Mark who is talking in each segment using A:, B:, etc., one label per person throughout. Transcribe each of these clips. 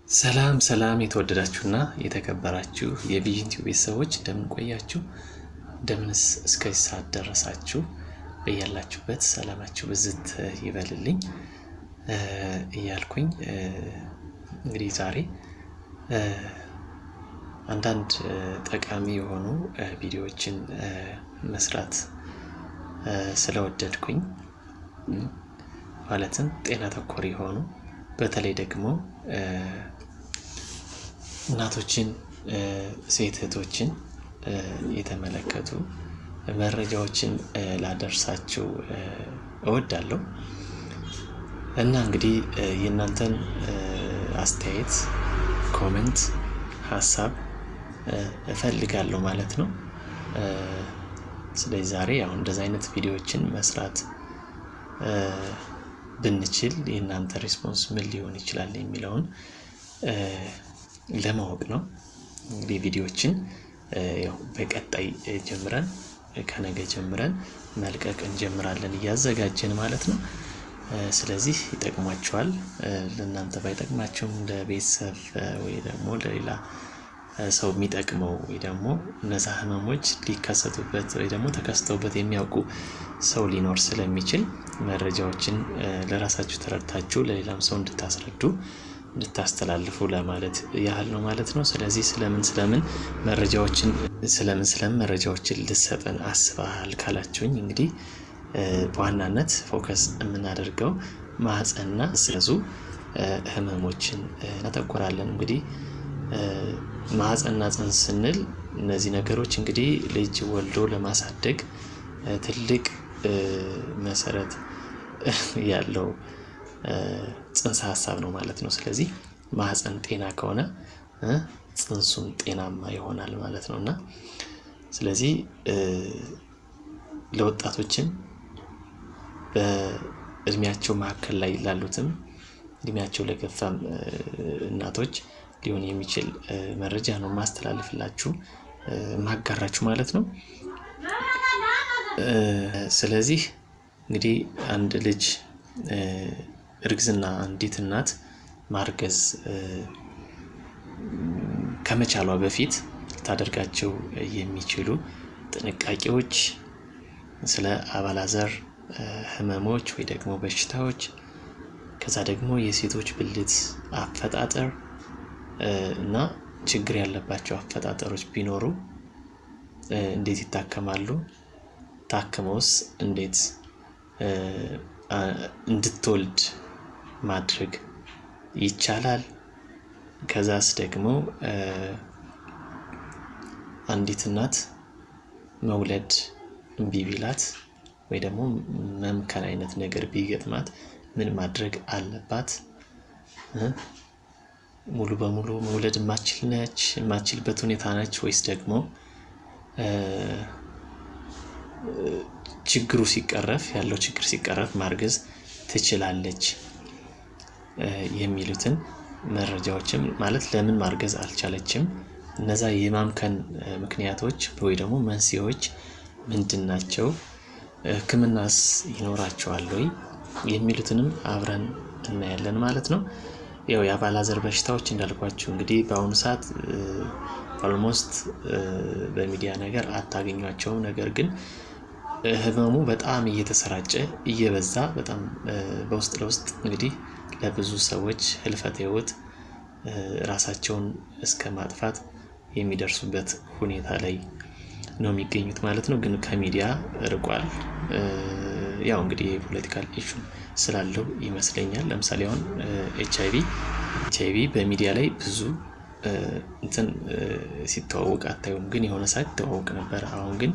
A: ሰላም ሰላም የተወደዳችሁና የተከበራችሁ የቪዥን ቲዩብ ቤተሰቦች እንደምን ቆያችሁ? እንደምንስ እስከዚህ ሰዓት ደረሳችሁ? በያላችሁበት ሰላማችሁ ብዝት ይበልልኝ እያልኩኝ እንግዲህ ዛሬ አንዳንድ ጠቃሚ የሆኑ ቪዲዮዎችን መስራት ስለወደድኩኝ ማለትም ጤና ተኮር የሆኑ በተለይ ደግሞ እናቶችን ሴት እህቶችን የተመለከቱ መረጃዎችን ላደርሳችሁ እወዳለሁ እና እንግዲህ የእናንተን አስተያየት፣ ኮሜንት፣ ሀሳብ እፈልጋለሁ ማለት ነው። ስለዚህ ዛሬ አሁን እንደዚህ አይነት ቪዲዮዎችን መስራት ብንችል የእናንተ ሪስፖንስ ምን ሊሆን ይችላል የሚለውን ለማወቅ ነው። እንግዲህ ቪዲዮዎችን ያው በቀጣይ ጀምረን ከነገ ጀምረን መልቀቅ እንጀምራለን እያዘጋጀን ማለት ነው። ስለዚህ ይጠቅማችኋል። ለእናንተ ባይጠቅማችሁም እንደ ቤተሰብ ወይ ደግሞ ለሌላ ሰው የሚጠቅመው ወይ ደግሞ እነዛ ህመሞች ሊከሰቱበት ወይ ደግሞ ተከስተውበት የሚያውቁ ሰው ሊኖር ስለሚችል መረጃዎችን ለራሳችሁ ተረድታችሁ ለሌላም ሰው እንድታስተላልፉ ለማለት ያህል ነው ማለት ነው። ስለዚህ ስለምን መረጃዎችን ልትሰጠን አስበሃል ካላችሁኝ እንግዲህ በዋናነት ፎከስ የምናደርገው ማህፀንና ስለዙ ህመሞችን እናተኩራለን። እንግዲህ ማህፀንና ጽንስ ስንል እነዚህ ነገሮች እንግዲህ ልጅ ወልዶ ለማሳደግ ትልቅ መሰረት ያለው ጽንሰ ሀሳብ ነው ማለት ነው። ስለዚህ ማህፀን ጤና ከሆነ ጽንሱም ጤናማ ይሆናል ማለት ነው እና ስለዚህ ለወጣቶችም በእድሜያቸው መካከል ላይ ላሉትም እድሜያቸው ለገፋም እናቶች ሊሆን የሚችል መረጃ ነው ማስተላለፍላችሁ ማጋራችሁ ማለት ነው። ስለዚህ እንግዲህ አንድ ልጅ እርግዝና አንዲት እናት ማርገዝ ከመቻሏ በፊት ልታደርጋቸው የሚችሉ ጥንቃቄዎች ስለ አባላዘር ህመሞች ወይ ደግሞ በሽታዎች ከዛ ደግሞ የሴቶች ብልት አፈጣጠር እና ችግር ያለባቸው አፈጣጠሮች ቢኖሩ እንዴት ይታከማሉ፣ ታክመውስ እንዴት እንድትወልድ ማድረግ ይቻላል፣ ከዛስ ደግሞ አንዲት እናት መውለድ እምቢ ቢላት ወይ ደግሞ መምከን አይነት ነገር ቢገጥማት ምን ማድረግ አለባት? ሙሉ በሙሉ መውለድ የማትችልበት ሁኔታ ነች ወይስ ደግሞ ችግር ሲቀረፍ ማርገዝ ትችላለች የሚሉትን መረጃዎችም ማለት ለምን ማርገዝ አልቻለችም፣ እነዛ የማምከን ምክንያቶች ወይ ደግሞ መንስኤዎች ምንድናቸው፣ ህክምናስ ይኖራቸዋል ወይ የሚሉትንም አብረን እናያለን ማለት ነው። ያው የአባላዘር በሽታዎች እንዳልኳችሁ እንግዲህ በአሁኑ ሰዓት ኦልሞስት በሚዲያ ነገር አታገኟቸውም። ነገር ግን ህመሙ በጣም እየተሰራጨ እየበዛ በጣም በውስጥ ለውስጥ እንግዲህ ለብዙ ሰዎች ህልፈተ ህይወት ራሳቸውን እስከ ማጥፋት የሚደርሱበት ሁኔታ ላይ ነው የሚገኙት ማለት ነው። ግን ከሚዲያ ርቋል። ያው እንግዲህ የፖለቲካል ኢሹ ስላለው ይመስለኛል። ለምሳሌ አሁን ኤችአይቪ በሚዲያ ላይ ብዙ ሲተዋወቅ አታዩም፣ ግን የሆነ ሰዓት ይተዋወቅ ነበር። አሁን ግን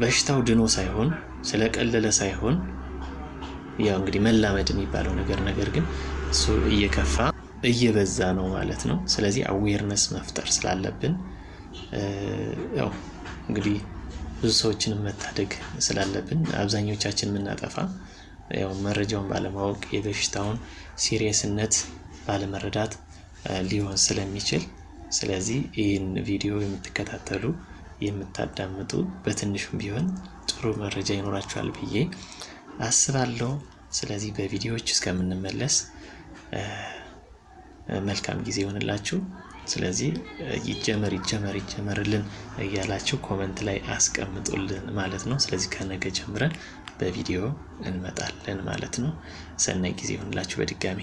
A: በሽታው ድኖ ሳይሆን ስለቀለለ ሳይሆን ያው እንግዲህ መላመድ የሚባለው ነገር ግን እሱ እየከፋ እየበዛ ነው ማለት ነው። ስለዚህ አዌርነስ መፍጠር ስላለብን ያው እንግዲህ ብዙ ሰዎችን መታደግ ስላለብን አብዛኞቻችን የምናጠፋ ያው መረጃውን ባለማወቅ የበሽታውን ሲሪየስነት ባለመረዳት ሊሆን ስለሚችል ስለዚህ ይህን ቪዲዮ የምትከታተሉ የምታዳምጡ በትንሹም ቢሆን ጥሩ መረጃ ይኖራችኋል ብዬ አስባለሁ። ስለዚህ በቪዲዮዎች እስከምንመለስ መልካም ጊዜ ይሆንላችሁ። ስለዚህ ይጀመርልን እያላችሁ ኮመንት ላይ አስቀምጡልን ማለት ነው። ስለዚህ ከነገ ጀምረን በቪዲዮ እንመጣለን ማለት ነው። ሰናይ ጊዜ ይሆንላችሁ በድጋሚ